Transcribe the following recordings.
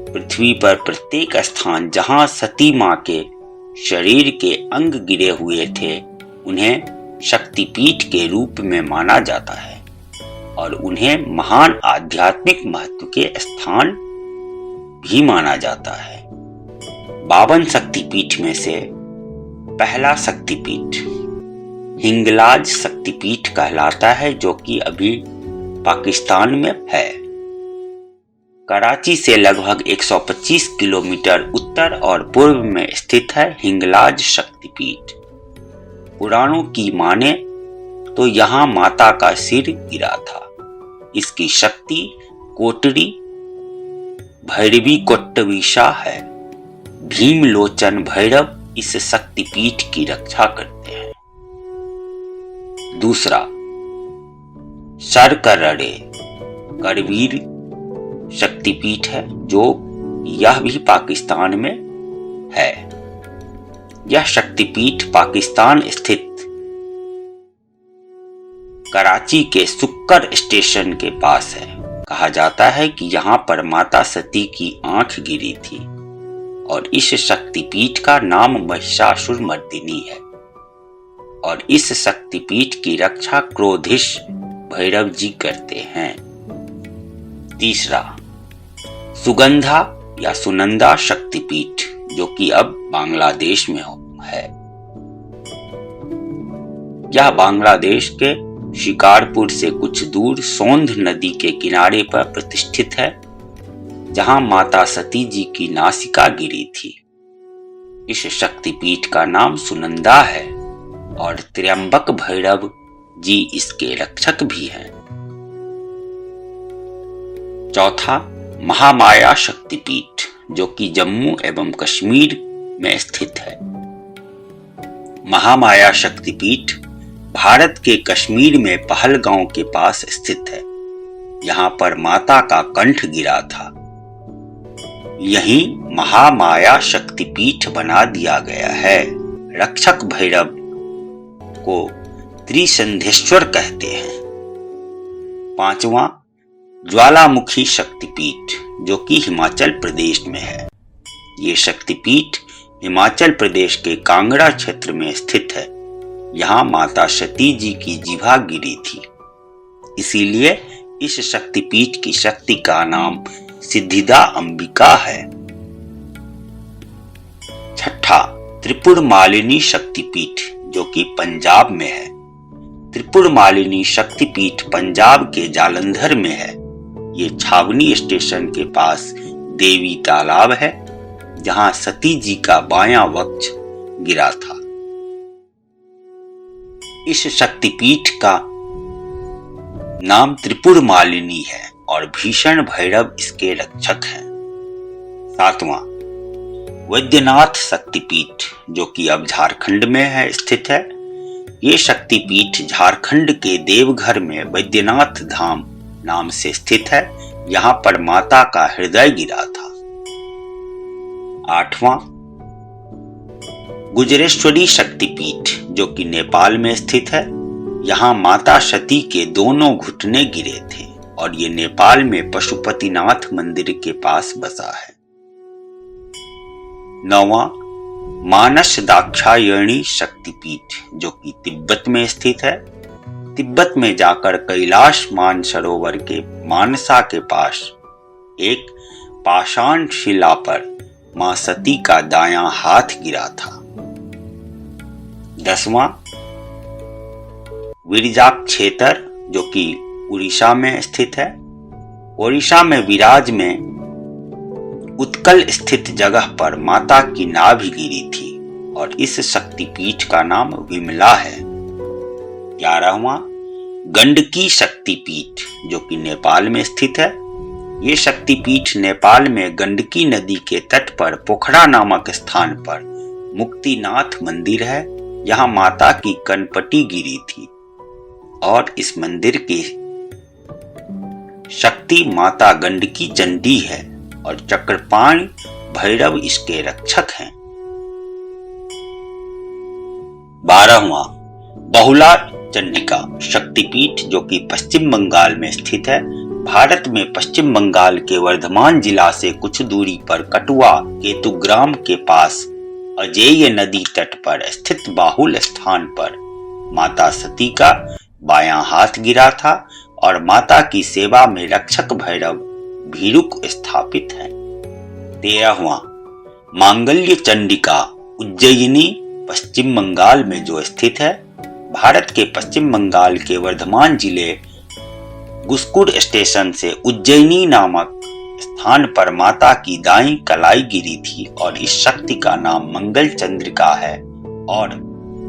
पृथ्वी पर प्रत्येक स्थान जहां सती मां के शरीर के अंग गिरे हुए थे उन्हें शक्तिपीठ के रूप में माना जाता है और उन्हें महान आध्यात्मिक महत्व के स्थान भी माना जाता है। 52 शक्तिपीठ में से पहला शक्तिपीठ हिंगलाज शक्तिपीठ कहलाता है, जो कि अभी पाकिस्तान में है। कराची से लगभग 125 किलोमीटर उत्तर और पूर्व में स्थित है हिंगलाज शक्तिपीठ। पुराणों की माने तो यहाँ माता का सिर गिरा था। इसकी शक्ति कोटरी भैरवी कोट्टवीशा है। भीमलोचन भैरव इस शक्तिपीठ की रक्षा करते हैं। दूसरा, सरकरड़े करवीर शक्तिपीठ है, जो यह भी पाकिस्तान में है। यह शक्तिपीठ पाकिस्तान स्थित कराची के सुक्कर स्टेशन के पास है। कहा जाता है कि यहाँ पर माता सती की आंख गिरी थी और इस शक्तिपीठ का नाम महिषासुरमर्दिनी है और इस शक्तिपीठ की रक्षा क्रोधिश भैरव जी करते हैं। तीसरा, सुगंधा या सुनंदा शक्तिपीठ, जो कि अब बांग्लादेश में है। यह बांग्लादेश के शिकारपुर से कुछ दूर सोंध नदी के किनारे पर प्रतिष्ठित है, जहां माता सती जी की नासिका गिरी थी। इस शक्तिपीठ का नाम सुनंदा है और त्र्यंबक भैरव जी इसके रक्षक भी हैं। चौथा, महामाया शक्तिपीठ, जो कि जम्मू एवं कश्मीर में स्थित है। महामाया शक्तिपीठ भारत के कश्मीर में पहलगांव के पास स्थित है। यहाँ पर माता का कंठ गिरा था। यही महामाया शक्तिपीठ बना दिया गया है। रक्षक भैरव को त्रिसंधेश्वर कहते हैं। पांचवा, ज्वालामुखी शक्तिपीठ, जो कि हिमाचल प्रदेश में है। ये शक्तिपीठ हिमाचल प्रदेश के कांगड़ा क्षेत्र में स्थित है। यहाँ माता सती जी की जिभा गिरी थी, इसीलिए इस शक्तिपीठ की शक्ति का नाम सिद्धिदा अंबिका है। छठा, त्रिपुर मालिनी शक्तिपीठ, जो कि पंजाब में है। त्रिपुर मालिनी शक्तिपीठ पंजाब के जालंधर में है। ये छावनी स्टेशन के पास देवी तालाब है, जहां सती जी का बायां वक्ष गिरा था। इस शक्तिपीठ का नाम त्रिपुर मालिनी है और भीषण भैरव इसके रक्षक हैं। सातवां, वैद्यनाथ शक्तिपीठ, जो कि अब झारखंड में है स्थित है। ये शक्तिपीठ झारखंड के देवघर में वैद्यनाथ धाम नाम से स्थित है। यहाँ पर माता का हृदय गिरा था। आठवां, गुजरेश्वरी शक्तिपीठ, जो कि नेपाल में स्थित है। यहाँ माता सती के दोनों घुटने गिरे थे और ये नेपाल में पशुपतिनाथ मंदिर के पास बसा है। नौवां, मानस दाक्षायणी शक्तिपीठ, जो कि तिब्बत में स्थित है। तिब्बत में जाकर कैलाश मानसरोवर के मानसा के पास एक पाषाण शिला पर मां सती का दायां हाथ गिरा था। 10वां, विरजाक्षेत्र, जो कि उड़ीसा में स्थित है। उड़ीसा में विराज में उत्कल स्थित जगह पर माता की नाभि गिरी थी और इस शक्तिपीठ का नाम विमला है। 11वां, गंडकी शक्तिपीठ, जो कि नेपाल में स्थित है। ये शक्तिपीठ नेपाल में गंडकी नदी के तट पर पोखरा नामक स्थान पर मुक्तिनाथ मंदिर है। यहाँ माता की कनपटी गिरी थी और इस मंदिर की शक्ति माता गंडकी चंडी है और चक्रपाणी भैरव इसके रक्षक हैं। 12वां, बहुला चंडिका शक्तिपीठ, जो कि पश्चिम बंगाल में स्थित है। भारत में पश्चिम बंगाल के वर्धमान जिला से कुछ दूरी पर कटुआ केतुग्राम के पास अजेय नदी तट पर स्थित बाहुल स्थान पर माता सती का बायां हाथ गिरा था और माता की सेवा में रक्षक भैरव भीरुक स्थापित है। 13वां मांगल्य चंडिका उज्जयिनी पश्चिम बंगाल में जो स्थित है। भारत के पश्चिम बंगाल के वर्धमान जिले गुस्कुड स्टेशन से उज्जयिनी नामक स्थान पर माता की दाईं कलाई गिरी थी और इस शक्ति का नाम मंगल चंद्रिका है और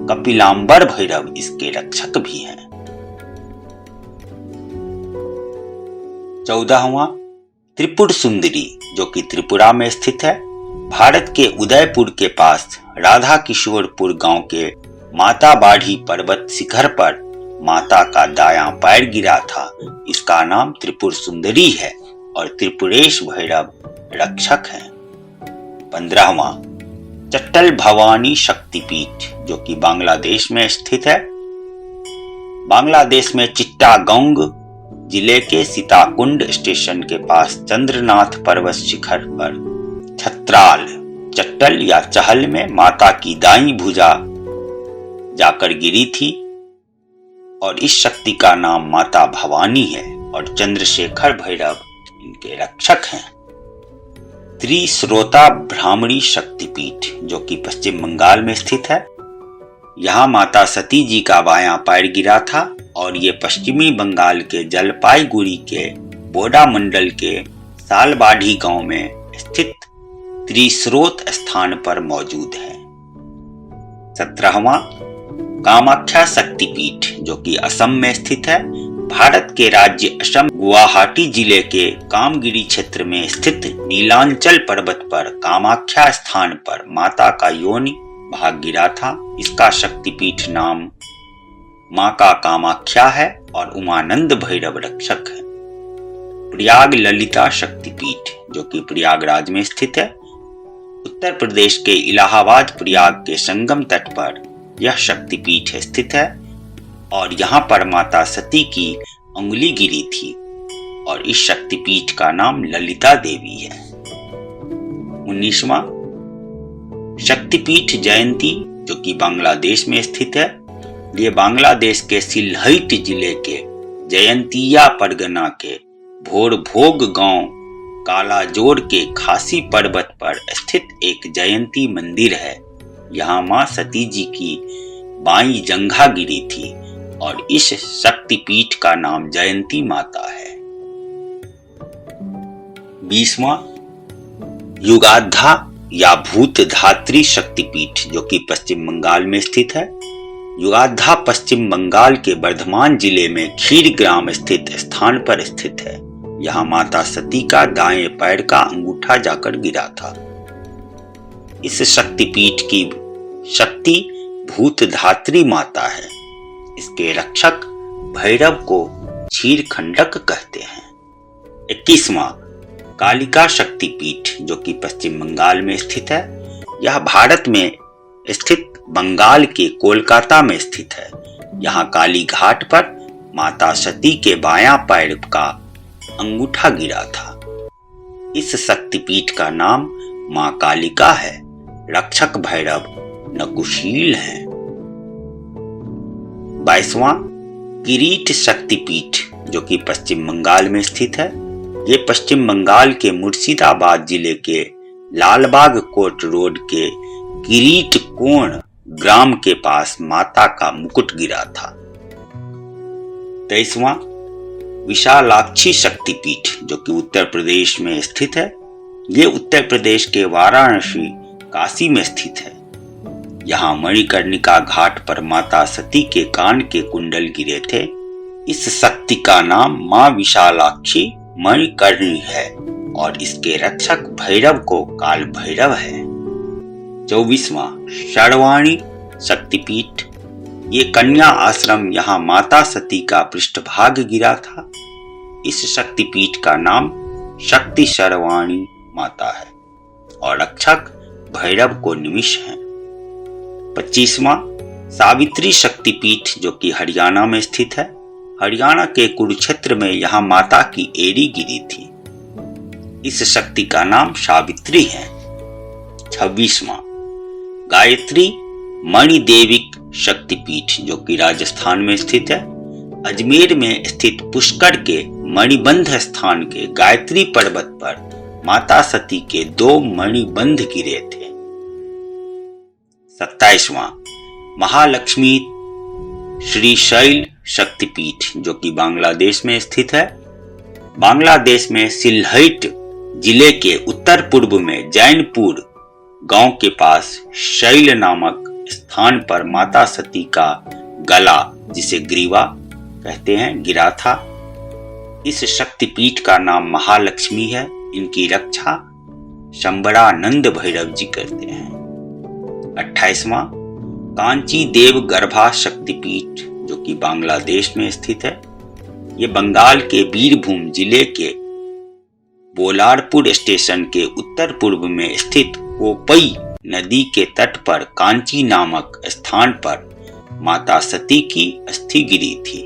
कपिलांबर भैरव इसके रक्षक भी हैं। 14वां त्रिपुर सुंदरी जो कि त्रिपुरा में स्थित है। भारत के उदयपुर के पास राधा किशोरपुर गांव के माता बाढ़ी पर्वत शिखर पर माता का दायां पैर गिरा था। इसका नाम त्रिपुर सुंदरी है और त्रिपुरेश भैरव रक्षक हैं। 15वां चट्टल भवानी शक्तिपीठ जो कि बांग्लादेश में स्थित है। बांग्लादेश में चिट्टागोंग जिले के सीताकुंड स्टेशन के पास चंद्रनाथ पर्वत शिखर पर छत्राल चट्टल या चहल में माता की दाईं भुजा जाकर गिरी थी और इस शक्ति का नाम माता भवानी है और चंद्रशेखर भैरव इनके रक्षक हैं। त्रिश्रोता भ्रामरी शक्तिपीठ जो कि पश्चिम बंगाल में स्थित है। यहाँ माता सती जी का बायां पैर गिरा था और ये पश्चिमी बंगाल के जलपाईगुड़ी के बोडा मंडल के सालबाढ़ी गांव में स्थित त्रिस्रोत स्थान पर मौजूद है। 17वां कामाख्या शक्तिपीठ जो कि असम में स्थित है। भारत के राज्य असम गुवाहाटी जिले के कामगिरी क्षेत्र में स्थित नीलांचल पर्वत पर कामाख्या स्थान पर माता का योनि भाग गिरा था। इसका शक्तिपीठ नाम मां का कामाख्या है और उमानंद भैरव रक्षक है। प्रयाग ललिता शक्तिपीठ जो कि प्रयागराज में स्थित है। उत्तर प्रदेश के इलाहाबाद प्रयाग के संगम तट पर यह शक्तिपीठ स्थित है और यहाँ पर माता सती की उंगली गिरी थी और इस शक्तिपीठ का नाम ललिता देवी है। 19वां शक्तिपीठ जयंती जो कि बांग्लादेश में स्थित है। ये बांग्लादेश के सिलहट जिले के जयंतिया परगना के भोरभोग गांव कालाजोर के खासी पर्वत पर स्थित एक जयंती मंदिर है। यहाँ मां सती जी की बाईं जंघा गिरी थी और इस शक्तिपीठ का नाम जयंती माता है। 20वां युगाधा या भूत धात्री शक्तिपीठ जो कि पश्चिम बंगाल में स्थित है। युगाधा पश्चिम बंगाल के वर्धमान जिले में खीर ग्राम स्थित स्थान पर स्थित है। यहाँ माता सती का दाएं पैर का अंगूठा जाकर गिरा था। इस शक्तिपीठ की शक्ति भूत धात्री माता है। इसके रक्षक भैरव को क्षीरखंडक कहते हैं। 21वां कालिका शक्तिपीठ जो कि पश्चिम बंगाल में स्थित है। यह भारत में स्थित बंगाल के कोलकाता में स्थित है। यहाँ काली घाट पर माता सती के बायां पैर का अंगूठा गिरा था। इस शक्तिपीठ का नाम मां कालिका है। रक्षक भैरव नकुशील है। 22वां किरीट शक्तिपीठ जो कि पश्चिम बंगाल में स्थित है। ये पश्चिम बंगाल के मुर्शिदाबाद जिले के लालबाग कोट रोड के किरीट कोण ग्राम के पास माता का मुकुट गिरा था। 23वां विशालाक्षी शक्तिपीठ जो कि उत्तर प्रदेश में स्थित है। ये उत्तर प्रदेश के वाराणसी काशी में स्थित है। यहाँ मणिकर्णिका घाट पर माता सती के कान के कुंडल गिरे थे। इस शक्ति का नाम मां विशालाक्षी मणिकर्णी है और इसके रक्षक भैरव को काल भैरव है। 24वां शर्वाणी शक्तिपीठ। ये कन्या आश्रम यहाँ माता सती का पृष्ठभाग गिरा था। इस शक्तिपीठ का नाम शक्ति शर्वाणी माता है और रक्षक भैरव को निमिष है। 25वां सावित्री शक्तिपीठ जो कि हरियाणा में स्थित है। हरियाणा के कुरुक्षेत्र में यहाँ माता की एड़ी गिरी थी। इस शक्ति का नाम सावित्री है। 26वां गायत्री मणिदेविक शक्तिपीठ जो कि राजस्थान में स्थित है। अजमेर में स्थित पुष्कर के मणिबंध स्थान के गायत्री पर्वत पर माता सती के 2 मणिबंध गिरे थे। 27वां महालक्ष्मी श्रीशैल शक्तिपीठ जो कि बांग्लादेश में स्थित है। बांग्लादेश में सिलहट जिले के उत्तर पूर्व में जैनपुर गांव के पास शैल नामक स्थान पर माता सती का गला, जिसे ग्रीवा कहते हैं, गिरा था। इस शक्तिपीठ का नाम महालक्ष्मी है। इनकी रक्षा शंबरानंद भैरव जी करते हैं। 28वां कांची देव गर्भा शक्तिपीठ जो कि बांग्लादेश में स्थित है। ये बंगाल के बीरभूम जिले के बोलारपुर स्टेशन के उत्तर पूर्व में स्थित कोपई नदी के तट पर कांची नामक स्थान पर माता सती की अस्थि गिरी थी।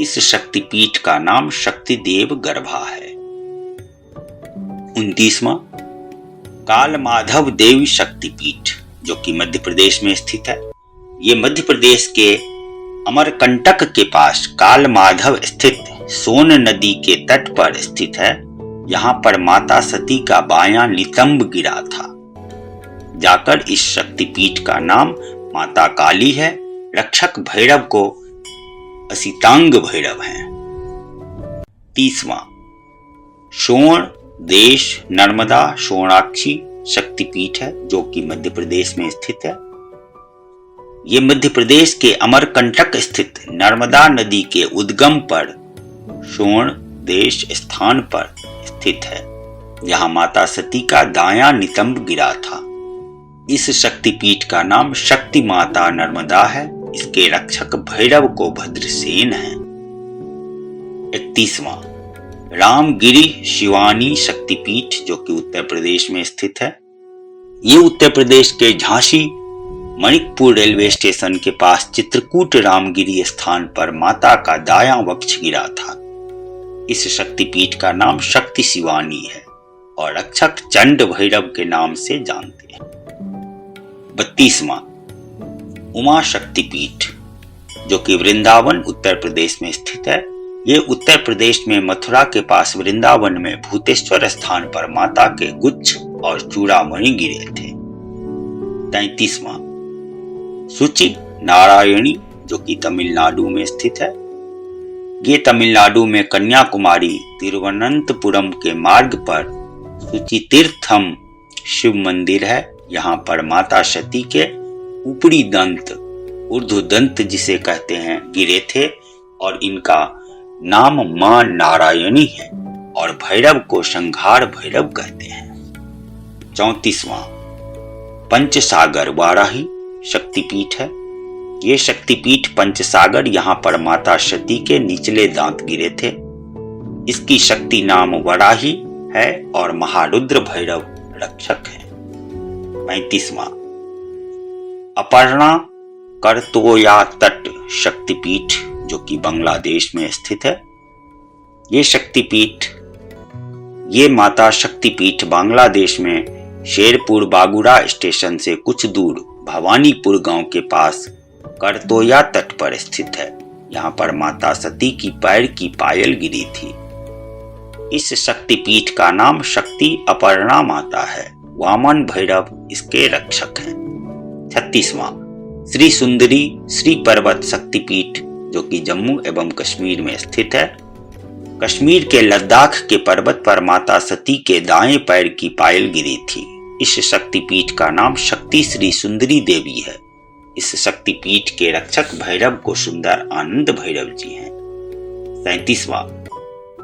इस शक्तिपीठ का नाम शक्ति देव गर्भा है। 29वां काल माधव देवी शक्तिपीठ जो कि मध्य प्रदेश में स्थित है। ये मध्य प्रदेश के अमरकंटक के पास काल माधव स्थित सोन नदी के तट पर स्थित है। यहाँ पर माता सती का बायां नितंब गिरा था। जाकर इस शक्तिपीठ का नाम माता काली है। रक्षक भैरव को असितांग भैरव हैं। 30वां सोण देश नर्मदा सोणाक्षी शक्तिपीठ है जो कि मध्य प्रदेश में स्थित है। ये मध्य प्रदेश के अमरकंटक स्थित नर्मदा नदी के उद्गम पर सोण देश स्थान पर स्थित है। यहाँ माता सती का दायां नितंब गिरा था। इस शक्तिपीठ का नाम शक्ति माता नर्मदा है। इसके रक्षक भैरव को भद्रसेन है। 31वां रामगिरी शिवानी शक्तिपीठ जो कि उत्तर प्रदेश में स्थित है। ये उत्तर प्रदेश के झांसी मणिकपुर रेलवे स्टेशन के पास चित्रकूट रामगिरी स्थान पर माता का दायां वक्ष गिरा था। इस शक्तिपीठ का नाम शक्ति शिवानी है और रक्षक चंड भैरव के नाम से जानते हैं। 32वां उमा शक्तिपीठ जो कि वृंदावन उत्तर प्रदेश में स्थित है। ये उत्तर प्रदेश में मथुरा के पास वृंदावन में भूतेश्वर स्थान पर माता के गुच्छ और चूड़ामणि गिरे थे। 33वां सुचि नारायणी जो कि तमिलनाडु में स्थित है। ये तमिलनाडु में कन्याकुमारी तिरुवनंतपुरम के मार्ग पर सुचि तीर्थम शिव मंदिर है। यहाँ पर माता सती के ऊपरी दंत ऊर्ध्व दंत जिसे कहते हैं गिरे थे और इनका नाम मां नारायणी है और भैरव को संघार भैरव कहते हैं। 34वां पंचसागर वाराही शक्तिपीठ है। ये शक्तिपीठ पंचसागर यहाँ पर माता सती के निचले दांत गिरे थे। इसकी शक्ति नाम वराही है और महारुद्र भैरव रक्षक है। 35वां अपर्णा करतोया तट शक्तिपीठ जो कि बांग्लादेश में स्थित है। ये माता शक्तिपीठ बांग्लादेश में शेरपुर बागुरा स्टेशन से कुछ दूर भवानीपुर गांव के पास करतोया तट पर स्थित है। यहाँ पर माता सती की पैर की पायल गिरी थी। इस शक्तिपीठ का नाम शक्ति अपर्णा माता है। वामन भैरव इसके रक्षक हैं। 36वां श्री सुंदरी श्री पर्वत शक्तिपीठ जो कि जम्मू एवं कश्मीर में स्थित है। कश्मीर के लद्दाख के पर्वत पर माता सती के दाएं पैर की पायल गिरी थी। इस शक्तिपीठ का नाम शक्ति श्री सुंदरी देवी है। इस शक्तिपीठ के रक्षक भैरव को सुंदर आनंद भैरव जी हैं। 37वां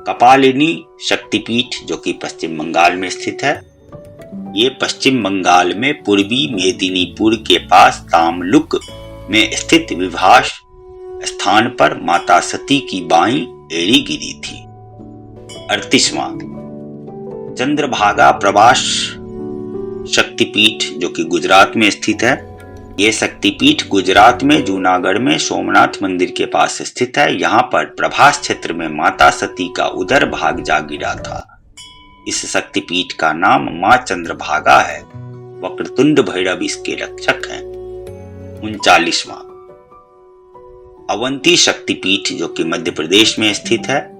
कपालिनी शक्तिपीठ जो कि पश्चिम बंगाल में स्थित है। ये पश्चिम बंगाल में पूर्वी मेदिनीपुर के पास तामलुक में स्थित विभास स्थान पर माता सती की बाईं एड़ी गिरी थी। 38वां चंद्रभागा प्रवास शक्तिपीठ जो कि गुजरात में स्थित है। ये शक्तिपीठ गुजरात में जूनागढ़ में सोमनाथ मंदिर के पास स्थित है। यहाँ पर प्रभास क्षेत्र में माता सती का उदर भाग जा गिरा था। इस शक्तिपीठ का नाम मां चंद्रभागा है। वक्रतुंड भैरव इसके रक्षक हैं। 39वां अवंती शक्तिपीठ, जो कि मध्य प्रदेश में स्थित है।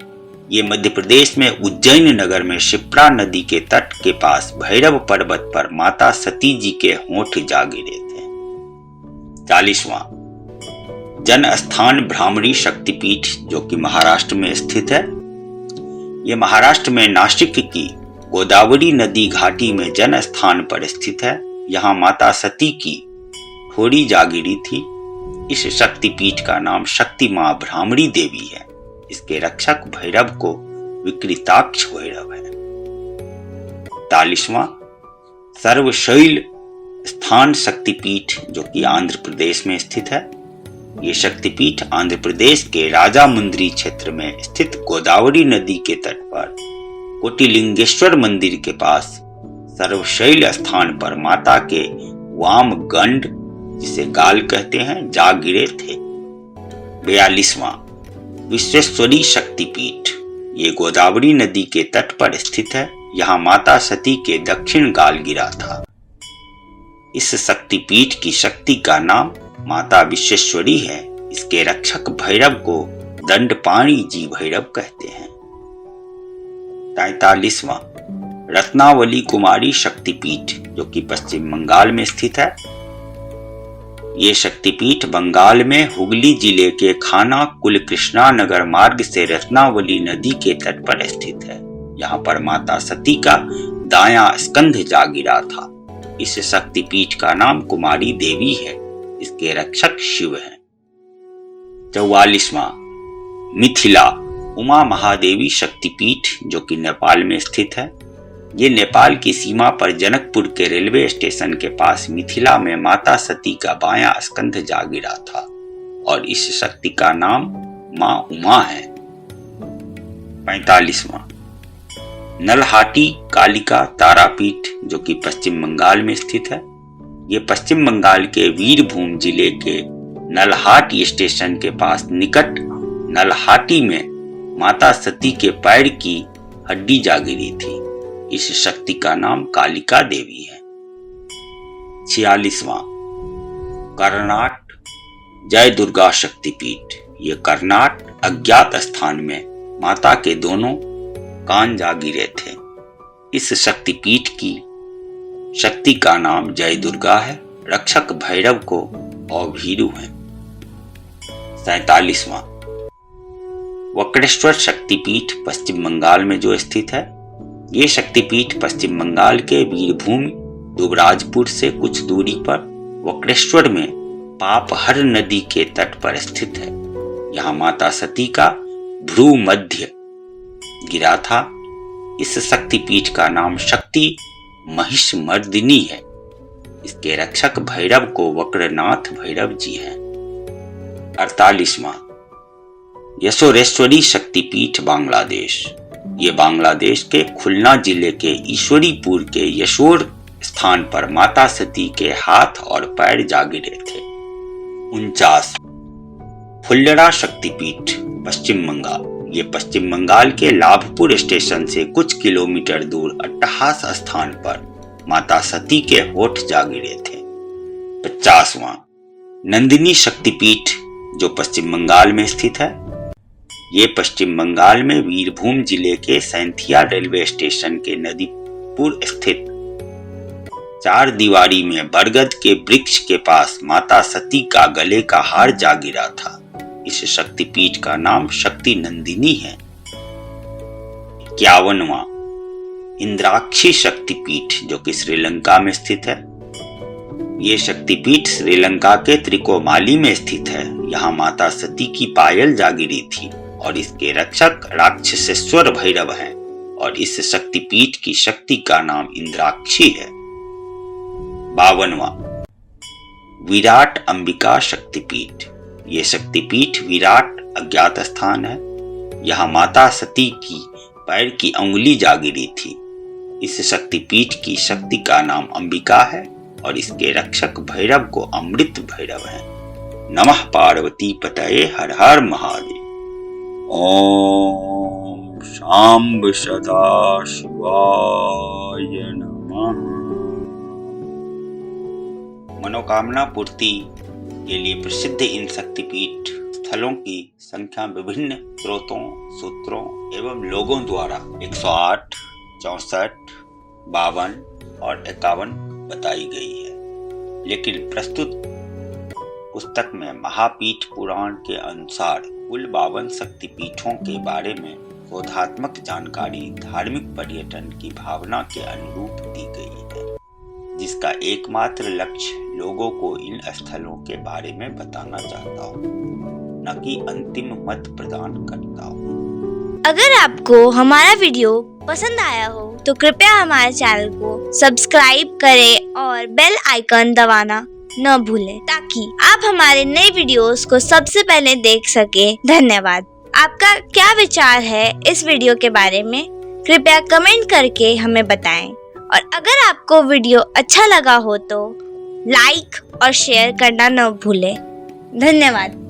ये मध्य प्रदेश में उज्जैन नगर में शिप्रा नदी के तट के पास भैरव पर्वत पर माता सती जी के होंठ जा गिरे थे। 40वां जन स्थान भ्रामरी शक्तिपीठ, जो कि महाराष्ट्र में स्थित है। ये महाराष्ट्र में नासिक की गोदावरी नदी घाटी में जन स्थान पर स्थित है। यहाँ माता सती की ठोड़ी जा गिरी थी। इस शक्तिपीठ का नाम शक्ति मां भ्रामरी देवी है। इसके रक्षक भैरव को विकृताक्ष भैरव है। 41वां सर्वशैल स्थान शक्तिपीठ, जो कि आंध्र प्रदेश में स्थित है। ये शक्तिपीठ आंध्र प्रदेश के राजामुंद्री क्षेत्र में स्थित गोदावरी नदी के तट पर कोटिलिंगेश्वर मंदिर के पास सर्वशैल स्थान पर माता के वाम गंड, जिसे गाल कहते हैं, जा गिरे थे। 42वां विश्वेश्वरी शक्तिपीठ, ये गोदावरी नदी के तट पर स्थित है। यहाँ माता सती के दक्षिण गाल गिरा था। इस शक्तिपीठ की शक्ति का नाम माता विश्वेश्वरी है। इसके रक्षक भैरव को दंडपाणी जी भैरव कहते हैं। 43वां रत्नावली कुमारी शक्तिपीठ, जो कि पश्चिम बंगाल में स्थित है। ये शक्तिपीठ बंगाल में हुगली जिले के खाना कुल कृष्णा नगर मार्ग से रत्नावली नदी के तट पर स्थित है। यहाँ पर माता सती का दायां स्कंध जा गिरा था। इस शक्तिपीठ का नाम कुमारी देवी है। इसके रक्षक शिव हैं। 44वां मिथिला उमा महादेवी शक्तिपीठ, जो कि नेपाल में स्थित है। ये नेपाल की सीमा पर जनकपुर के रेलवे स्टेशन के पास मिथिला में माता सती का बायां स्कंध जा गिरा था और इस शक्ति का नाम मां उमा है। 45वां नलहाटी कालिका तारापीठ, जो कि पश्चिम बंगाल में स्थित है। ये पश्चिम बंगाल के वीरभूम जिले के नलहाट स्टेशन के पास निकट नलहाटी में माता सती के पैर की हड्डी जा गिरी थी। इस शक्ति का नाम कालिका देवी है। 46वां कर्नाट जय दुर्गा शक्तिपीठ, ये कर्नाट अज्ञात स्थान में माता के दोनों कान जा गिरे थे। इस शक्तिपीठ की शक्ति का नाम जय दुर्गा है। रक्षक भैरव को अभीरू है। 47वां वक्रेश्वर शक्तिपीठ, पश्चिम बंगाल में जो स्थित है। ये शक्तिपीठ पश्चिम बंगाल के वीरभूम दुबराजपुर से कुछ दूरी पर वक्रेश्वर में पापहर नदी के तट पर स्थित है। यहाँ माता सती का भ्रू मध्य गिरा था। इस शक्तिपीठ का नाम शक्ति महिषमर्दिनी है। इसके रक्षक भैरव को वक्रनाथ भैरव जी हैं। 48वां यशोरेश्वरी शक्तिपीठ, बांग्लादेश। ये बांग्लादेश के खुलना जिले के ईश्वरीपुर के यशोर स्थान पर माता सती के हाथ और पैर जा गिरे थे। 49 फुल्लरा शक्तिपीठ, पश्चिम बंगाल। ये पश्चिम बंगाल के लाभपुर स्टेशन से कुछ किलोमीटर दूर अट्टहास स्थान पर माता सती के होठ जा गिरे थे। 50वां नंदिनी शक्तिपीठ, जो पश्चिम बंगाल में स्थित है। ये पश्चिम बंगाल में वीरभूम जिले के सैंथिया रेलवे स्टेशन के नदीपुर स्थित चार दीवारी में बरगद के वृक्ष के पास माता सती का गले का हार जा गिरा था। इस शक्तिपीठ का नाम शक्ति नंदिनी है। 51वां इंद्राक्षी शक्तिपीठ, जो कि श्रीलंका में स्थित है। ये शक्तिपीठ श्रीलंका के त्रिकोमाली में स्थित है। यहाँ माता सती की पायल जा गिरी थी और इसके रक्षक राक्षसेश्वर भैरव हैं और इस शक्तिपीठ की शक्ति का नाम इंद्राक्षी है। 52वां विराट अंबिका शक्तिपीठ। ये शक्तिपीठ विराट अज्ञात स्थान है। यहाँ माता सती की पैर की अंगुली जा गिरी थी। इस शक्तिपीठ की शक्ति का नाम अंबिका है और इसके रक्षक भैरव को अमृत भैरव हैं। नमः पार्वती पतये हर हर महादेव। ओम शांब सदा शिवाय नमः। मनोकामना पूर्ति के लिए प्रसिद्ध इन शक्तिपीठ स्थलों की संख्या विभिन्न स्रोतों, सूत्रों एवं लोगों द्वारा 108, 64, 52 और 51 बताई गई है, लेकिन प्रस्तुत पुस्तक में महापीठ पुराण के अनुसार कुल 52 शक्तिपीठों के बारे में बोधात्मक जानकारी धार्मिक पर्यटन की भावना के अनुरूप दी गई है, जिसका एकमात्र लक्ष्य लोगों को इन स्थलों के बारे में बताना चाहता हूँ, न कि अंतिम मत प्रदान करता हूँ। अगर आपको हमारा वीडियो पसंद आया हो तो कृपया हमारे चैनल को सब्सक्राइब करें और बेल आइकन दबाना न भूलें, ताकि आप हमारे नए वीडियोस को सबसे पहले देख सकें। धन्यवाद। आपका क्या विचार है इस वीडियो के बारे में, कृपया कमेंट करके हमें बताएं। और अगर आपको वीडियो अच्छा लगा हो तो लाइक और शेयर करना न भूलें। धन्यवाद।